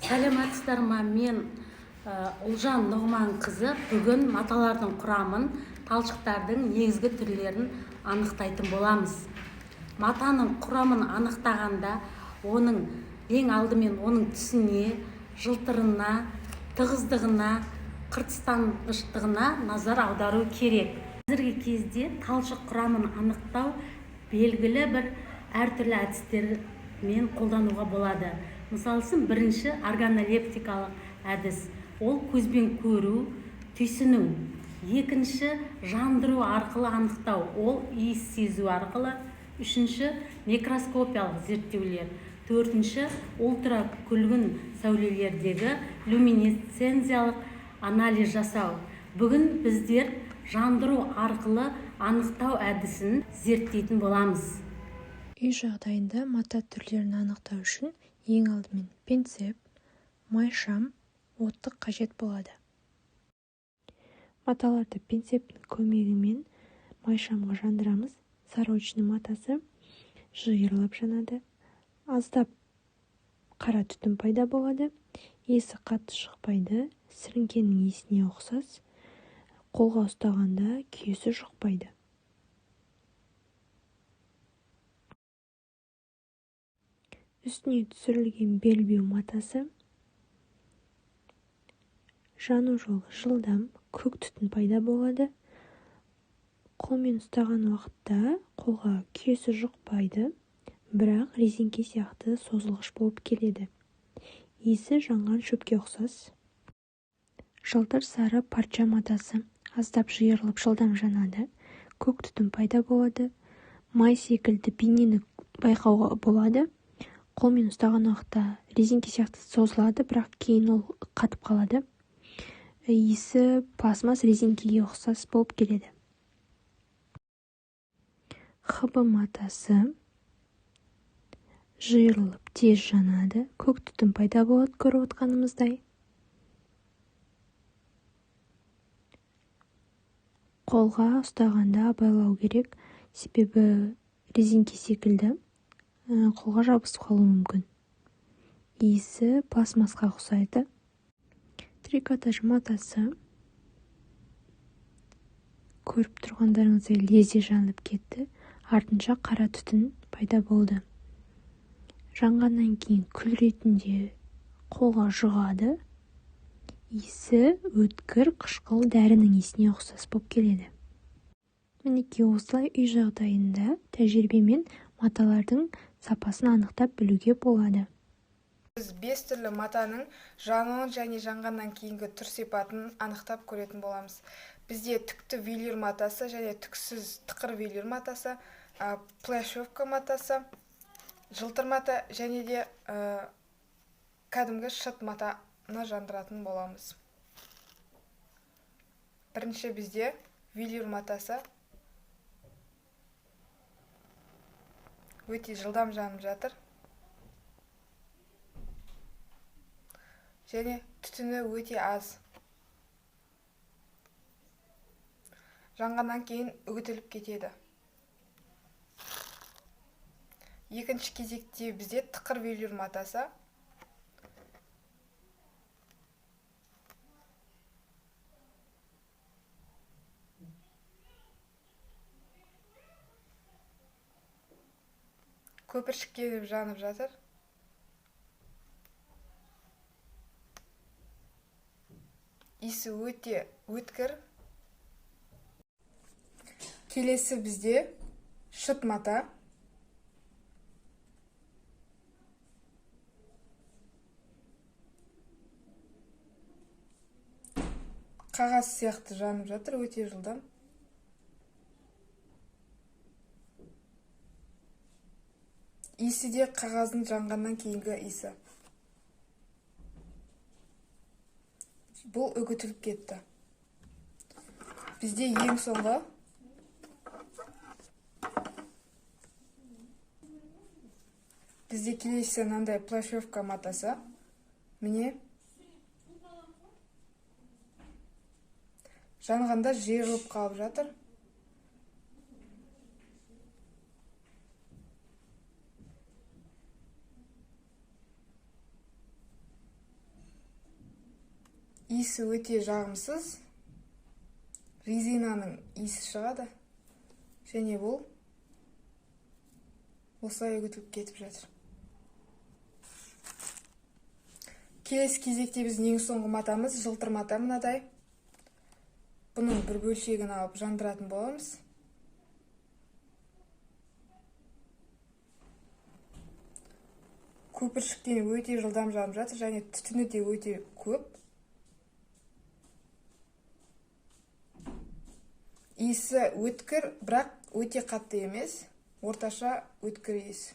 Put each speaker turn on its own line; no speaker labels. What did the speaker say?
Сәлеметсіздер ма? Мен Ұлжан Нұғман қызы. Бүгін маталардың құрамын, талшықтардың негізгі түрлерін анықтайтын боламыз. Матаның құрамын анықтағанда оның ең алдымен оның түсіне, жылтырына, тығыздығына, қыртыстанғыштығына назар аудару керек. Қазіргі кезде талшық құрамын анықтау белгілі бір әртүрлі әдістермен қолдануға болады. Мысалы үшін, бірінші органолептикалық әдіс, ол көзбен көру, түйсіну. Екінші жандыру арқылы анықтау, ол иіс сезу арқылы. Үшінші микроскопиялық зерттеулер. Төртінші ультракүлгін сәулелердегі люминесценциялық анализ жасау. Бүгін біздер жандыру арқылы анықтау әдісін зерттейтін боламыз.
Үй жағдайында мата түрлерін анықтау үшін ең алдымен пинцет, майшам, оттық қажет болады. Маталарды пинцеттің көмегімен майшамға жандырамыз. Сарочный матасы жиырылып жанады. Аздап қара түтін пайда болады. Иісі қатты шықпайды. Сіріңкенің иісіне ұқсас. Қолға ұстағанда күйесі жұқпайды. Үстіне түсірілген белбеу матасы жану жолы жылдам, көк түтін пайда болады. Қолмен ұстаған уақытта қолға күйесі жұқпайды, бірақ резинке сияқты созылғыш болып келеді. Иісі жанған шөпке ұқсас. Жылтыр сары парча матасы аздап жиырылып жылдам жанады. Көк түтін пайда болады. Май секілді бейнені байқауға болады. Қолмен ұстаған уақытта резинке сияқты созылады, бірақ кейін ол қатып қалады. Иісі пластмасс резинкеге ұқсас болып келеді. ХБ матасы жиырылып тез жанады. Көк түтін пайда болады, көріп отқанымыздай. Қолға ұстағанда абайлау керек, себебі резинке секілді қолға жабысып қалуы мүмкін. Иісі пластмассқа ұқсайды. Трикотаж матасы көріп тұрғандарыңыздай лезде жанып кетті. Артынша қара түтін пайда болды. Жанғаннан кейін күл ретінде қолға жұғады. Иісі өткір, қышқыл дәрінің иісіне ұқсас болып келеді. Мінекей осылай үй жағдайында тәжірибемен маталардың сапасын анықтап білуге болады.
Біз 5 түрлі матаның жануын және жанғаннан кейінгі түр сипатын анықтап көретін боламыз. Бізде түкті велюр матасы және түксіз тықыр велюр матасы, пляшевка матасы, жылтыр мата және де кәдімгі шыт матаны жандыратын боламыз. Бірінші бізде велюр матасы өте жылдам жанып жатыр. Және түтіні өте аз. Жанғаннан кейін үгітіліп кетеді. Екінші кезекте бізде тықыр велюр матасы. Көпіршікке жанып жатыр. Иісі өте өткір. Келесі бізде шыт мата. Қағаз сияқты жанып жатыр, өте жылдам. Иісі де қағаздың жанғаннан кейінгі иісі. Бұл үгітіліп кетті. Бізде ең соңғы келесі мынандай пляшевка матасы. Міне жанғанда жиырылып қалып жатыр. иісі өте жағымсыз, резинаның иісі шығады, және бұл осылай үгітіліп кетіп жатыр. Келесі кезекте біздің ең соңғы матамыз жылтыр мата мынадай. Бұның бір бөлшегін алып жандыратын боламыз. Көпіршіктен өте жылдам жанып жатыр, және түтіні де өте көп. Иісі өткір, бірақ өте қатты емес, орташа өткір иіс.